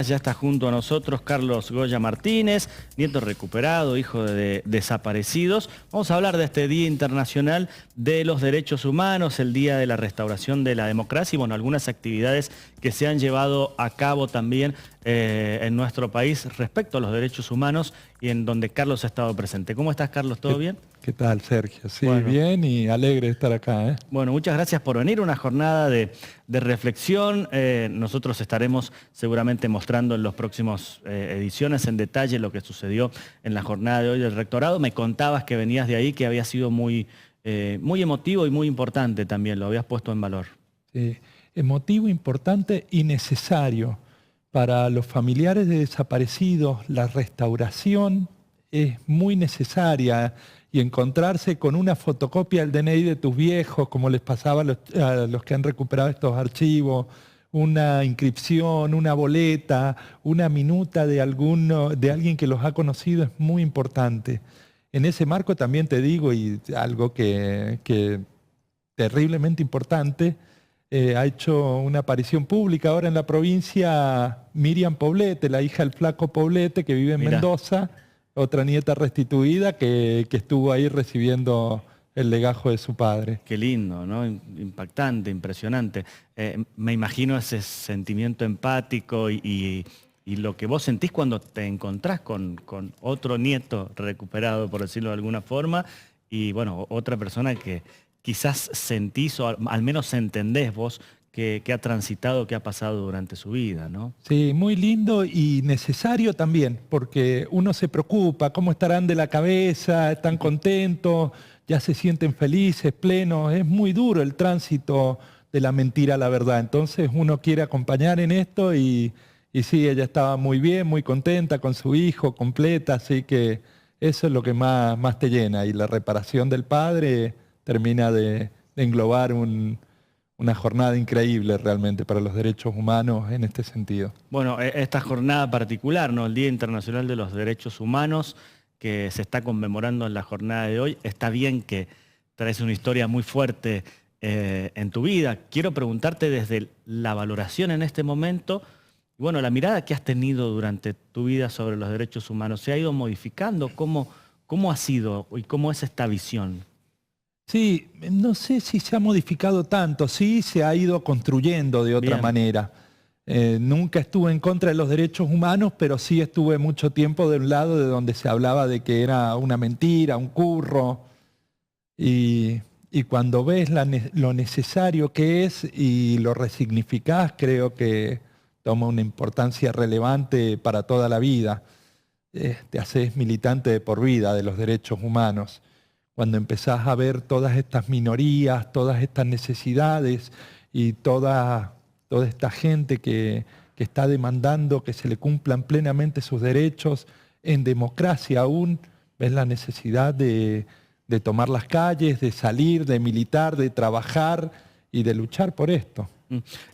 Ya está junto a nosotros Carlos Goya Martínez, nieto recuperado, hijo de desaparecidos. Vamos a hablar de este Día Internacional de los Derechos Humanos, el Día de la Restauración de la Democracia y bueno, algunas actividades que se han llevado a cabo también en nuestro país respecto a los derechos humanos y en donde Carlos ha estado presente. ¿Cómo estás, Carlos? ¿Todo bien? ¿Qué tal, Sergio? Sí, Bueno. bien y alegre de estar acá, ¿eh? Bueno, muchas gracias por venir, una jornada de reflexión. Nosotros estaremos seguramente mostrando en los próximos ediciones en detalle lo que sucedió en la jornada de hoy del rectorado. Me contabas que venías de ahí, que había sido muy emotivo y muy importante también, lo habías puesto en valor. Sí, emotivo, importante y necesario. Para los familiares de desaparecidos, la restauración es muy necesaria y encontrarse con una fotocopia del DNI de tus viejos, como les pasaba a los que han recuperado estos archivos, una inscripción, una boleta, una minuta de alguien que los ha conocido es muy importante. En ese marco también te digo, y algo que terriblemente importante, ha hecho una aparición pública ahora en la provincia Miriam Poblete, la hija del flaco Poblete que vive en Mirá. Mendoza, otra nieta restituida que estuvo ahí recibiendo el legajo de su padre. Qué lindo, ¿no? Impactante, impresionante. Me imagino ese sentimiento empático y lo que vos sentís cuando te encontrás con otro nieto recuperado, por decirlo de alguna forma, y bueno, otra persona que quizás sentís o al menos entendés vos que ha transitado, que ha pasado durante su vida, ¿no? Sí, muy lindo y necesario también, porque uno se preocupa, cómo estarán de la cabeza, están contentos, ya se sienten felices, plenos. Es muy duro el tránsito de la mentira a la verdad. Entonces uno quiere acompañar en esto y sí, ella estaba muy bien, muy contenta con su hijo, completa, así que eso es lo que más te llena. Y la reparación del padre termina de englobar una jornada increíble realmente para los derechos humanos en este sentido. Bueno, esta jornada particular, ¿no? El Día Internacional de los Derechos Humanos, que se está conmemorando en la jornada de hoy, está bien que traes una historia muy fuerte en tu vida. Quiero preguntarte desde la valoración en este momento, y bueno, la mirada que has tenido durante tu vida sobre los derechos humanos, ¿se ha ido modificando? ¿Cómo ha sido y cómo es esta visión? Sí, no sé si se ha modificado tanto, sí se ha ido construyendo de otra Bien. manera. Nunca estuve en contra de los derechos humanos, pero sí estuve mucho tiempo de un lado de donde se hablaba de que era una mentira, un curro. Y cuando ves lo necesario que es y lo resignificás, creo que toma una importancia relevante para toda la vida. Te haces militante de por vida de los derechos humanos. Cuando empezás a ver todas estas minorías, todas estas necesidades y toda esta gente que está demandando que se le cumplan plenamente sus derechos en democracia aún, ves la necesidad de tomar las calles, de salir, de militar, de trabajar y de luchar por esto.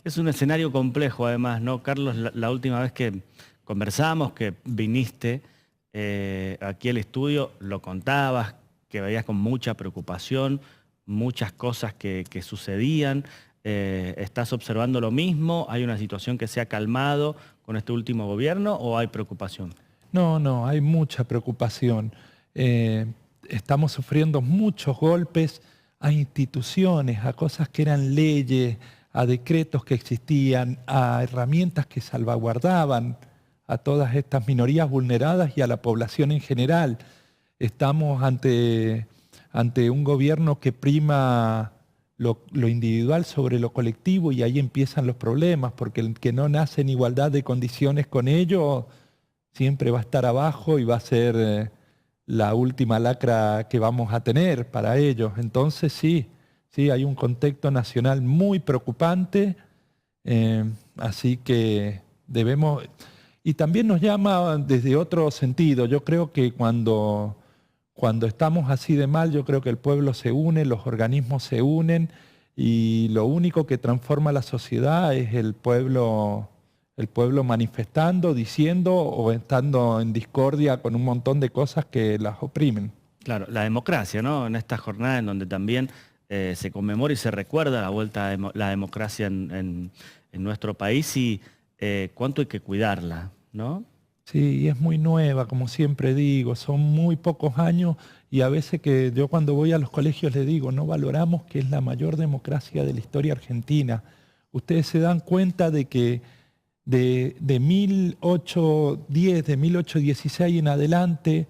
Es un escenario complejo además, ¿no? Carlos, la última vez que conversamos, que viniste aquí al estudio, lo contabas, que veías con mucha preocupación, muchas cosas que sucedían. ¿Estás observando lo mismo? ¿Hay una situación que se ha calmado con este último gobierno o hay preocupación? No, hay mucha preocupación. Estamos sufriendo muchos golpes a instituciones, a cosas que eran leyes, a decretos que existían, a herramientas que salvaguardaban a todas estas minorías vulneradas y a la población en general. Estamos ante un gobierno que prima lo individual sobre lo colectivo y ahí empiezan los problemas, porque el que no nace en igualdad de condiciones con ellos siempre va a estar abajo y va a ser la última lacra que vamos a tener para ellos. Entonces sí, hay un contexto nacional muy preocupante, así que debemos... Y también nos llama desde otro sentido. Yo creo que cuando estamos así de mal, yo creo que el pueblo se une, los organismos se unen y lo único que transforma la sociedad es el pueblo manifestando, diciendo o estando en discordia con un montón de cosas que las oprimen. Claro, la democracia, ¿no? En esta jornada en donde también se conmemora y se recuerda la vuelta a la democracia en nuestro país y cuánto hay que cuidarla, ¿no? Sí, es muy nueva, como siempre digo, son muy pocos años y a veces que yo cuando voy a los colegios les digo, no valoramos que es la mayor democracia de la historia argentina. Ustedes se dan cuenta de que de 1810, de 1816 en adelante,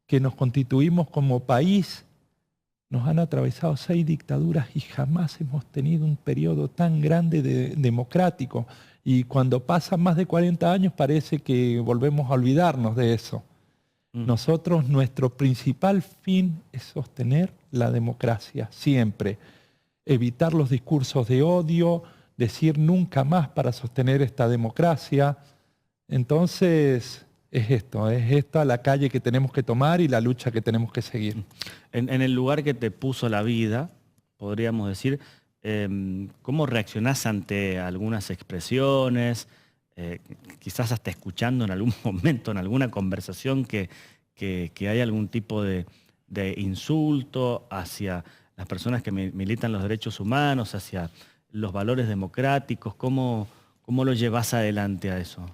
que nos constituimos como país, nos han atravesado 6 dictaduras y jamás hemos tenido un periodo tan grande democrático. Y cuando pasan más de 40 años parece que volvemos a olvidarnos de eso. Nosotros, nuestro principal fin es sostener la democracia, siempre. Evitar los discursos de odio, decir nunca más para sostener esta democracia. Entonces, es esta la calle que tenemos que tomar y la lucha que tenemos que seguir. En el lugar que te puso la vida, podríamos decir, ¿cómo reaccionás ante algunas expresiones? Quizás hasta escuchando en algún momento, en alguna conversación, que hay algún tipo de insulto hacia las personas que militan los derechos humanos, hacia los valores democráticos. ¿Cómo lo llevas adelante a eso?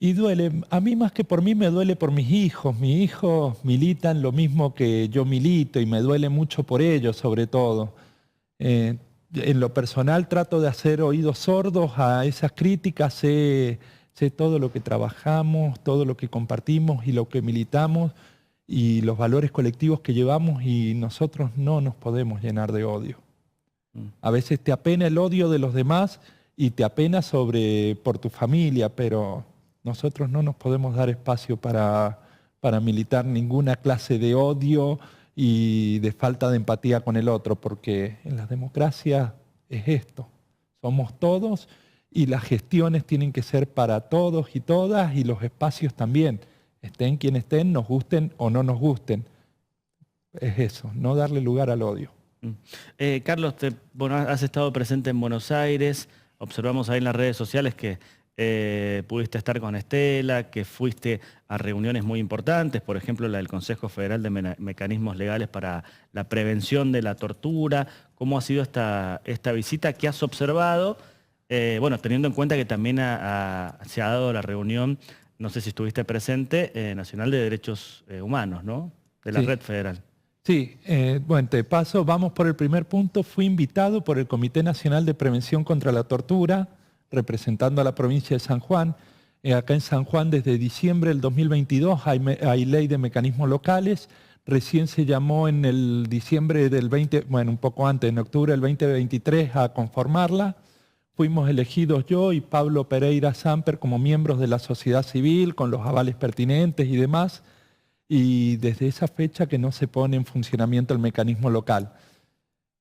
Y duele, a mí más que por mí me duele por mis hijos. Mis hijos militan lo mismo que yo milito y me duele mucho por ellos sobre todo. En lo personal trato de hacer oídos sordos a esas críticas, sé todo lo que trabajamos, todo lo que compartimos y lo que militamos y los valores colectivos que llevamos y nosotros no nos podemos llenar de odio. A veces te apena el odio de los demás y te apena por tu familia, pero nosotros no nos podemos dar espacio para militar ninguna clase de odio y de falta de empatía con el otro, porque en la democracia es esto, somos todos y las gestiones tienen que ser para todos y todas y los espacios también, estén quien estén, nos gusten o no nos gusten. Es eso, no darle lugar al odio. Carlos, has estado presente en Buenos Aires, observamos ahí en las redes sociales que pudiste estar con Estela, que fuiste a reuniones muy importantes, por ejemplo la del Consejo Federal de Mecanismos Legales para la Prevención de la Tortura. ¿Cómo ha sido esta visita? ¿Qué has observado? Teniendo en cuenta que también se ha dado la reunión, no sé si estuviste presente, Nacional de Derechos Humanos, ¿no? De la Red Federal. Sí, te paso, vamos por el primer punto. Fui invitado por el Comité Nacional de Prevención contra la Tortura, representando a la provincia de San Juan. Acá en San Juan, desde diciembre del 2022, hay ley de mecanismos locales. Recién se llamó en el diciembre del un poco antes, en octubre del 2023, a conformarla. Fuimos elegidos yo y Pablo Pereira Samper como miembros de la sociedad civil, con los avales pertinentes y demás. Y desde esa fecha que no se pone en funcionamiento el mecanismo local.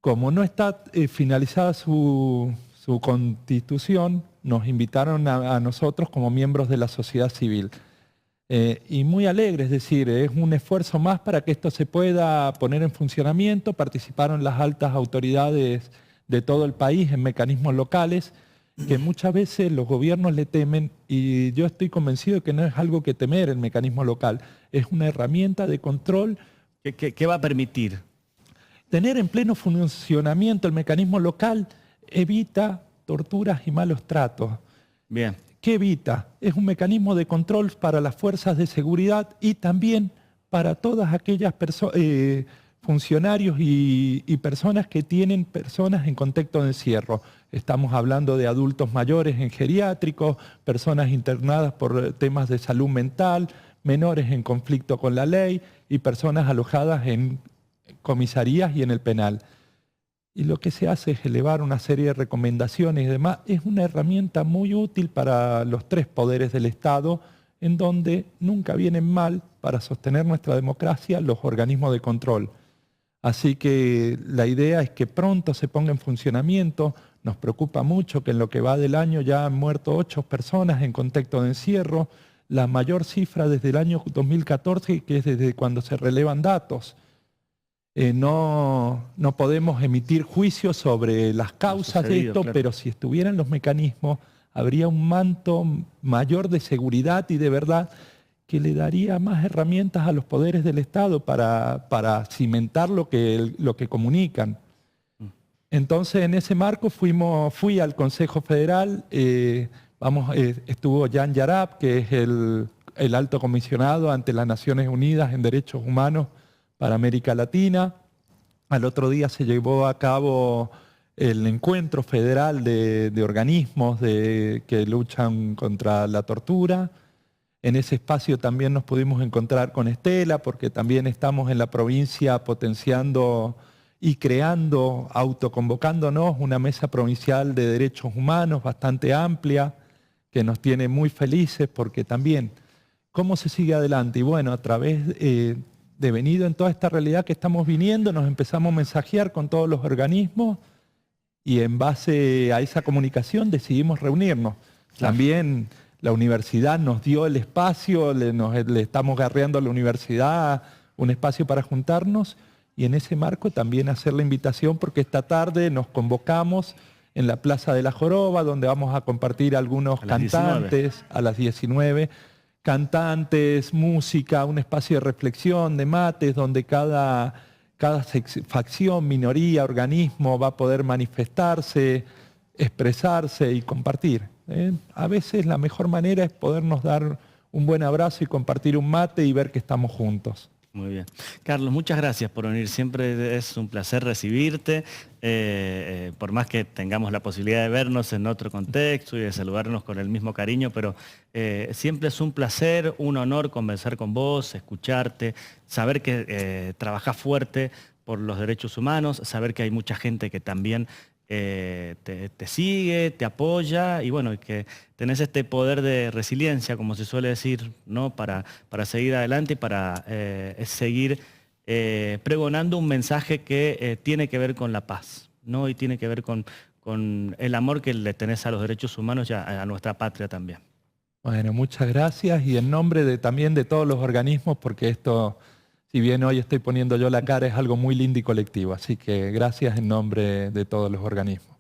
Como no está finalizada su constitución, nos invitaron a nosotros como miembros de la sociedad civil. Y muy alegre, es decir, es un esfuerzo más para que esto se pueda poner en funcionamiento. Participaron las altas autoridades de todo el país en mecanismos locales, que muchas veces los gobiernos le temen, y yo estoy convencido de que no es algo que temer el mecanismo local, es una herramienta de control. ¿Qué va a permitir? Tener en pleno funcionamiento el mecanismo local evita torturas y malos tratos. Bien. ¿Qué evita? Es un mecanismo de control para las fuerzas de seguridad y también para todas aquellas funcionarios y personas que tienen personas en contexto de encierro. Estamos hablando de adultos mayores en geriátricos, personas internadas por temas de salud mental, menores en conflicto con la ley y personas alojadas en comisarías y en el penal. Y lo que se hace es elevar una serie de recomendaciones y demás. Es una herramienta muy útil para los 3 poderes del Estado, en donde nunca vienen mal para sostener nuestra democracia los organismos de control. Así que la idea es que pronto se ponga en funcionamiento. Nos preocupa mucho que en lo que va del año ya han muerto 8 personas en contexto de encierro, la mayor cifra desde el año 2014, que es desde cuando se relevan datos. No podemos emitir juicios sobre las causas de esto, claro. Pero si estuvieran los mecanismos, habría un manto mayor de seguridad y de verdad que le daría más herramientas a los poderes del Estado para cimentar lo que comunican. Entonces, en ese marco fui al Consejo Federal, Estuvo Jan Yarab, que es el alto comisionado ante las Naciones Unidas en Derechos Humanos para América Latina. Al otro día se llevó a cabo el encuentro federal de organismos que luchan contra la tortura. En ese espacio también nos pudimos encontrar con Estela, porque también estamos en la provincia potenciando y creando, autoconvocándonos, una mesa provincial de derechos humanos bastante amplia, que nos tiene muy felices, porque también, ¿cómo se sigue adelante? Y bueno, a través devenido en toda esta realidad que estamos viniendo, nos empezamos a mensajear con todos los organismos y en base a esa comunicación decidimos reunirnos. Claro. También la universidad nos dio el espacio, le estamos garreando a la universidad un espacio para juntarnos y en ese marco también hacer la invitación porque esta tarde nos convocamos en la Plaza de la Joroba, donde vamos a compartir algunos cantantes a las 19. Cantantes, música, un espacio de reflexión, de mates, donde cada facción, minoría, organismo va a poder manifestarse, expresarse y compartir. A veces la mejor manera es podernos dar un buen abrazo y compartir un mate y ver que estamos juntos. Muy bien. Carlos, muchas gracias por venir. Siempre es un placer recibirte, por más que tengamos la posibilidad de vernos en otro contexto y de saludarnos con el mismo cariño, pero siempre es un placer, un honor conversar con vos, escucharte, saber que trabajás fuerte por los derechos humanos, saber que hay mucha gente que también te sigue, te apoya y bueno, que tenés este poder de resiliencia, como se suele decir, ¿no? para seguir adelante y para seguir pregonando un mensaje que tiene que ver con la paz, ¿no? Y tiene que ver con el amor que le tenés a los derechos humanos y a nuestra patria también. Bueno, muchas gracias y en nombre también de todos los organismos, porque esto, si bien hoy estoy poniendo yo la cara, es algo muy lindo y colectivo. Así que gracias en nombre de todos los organismos.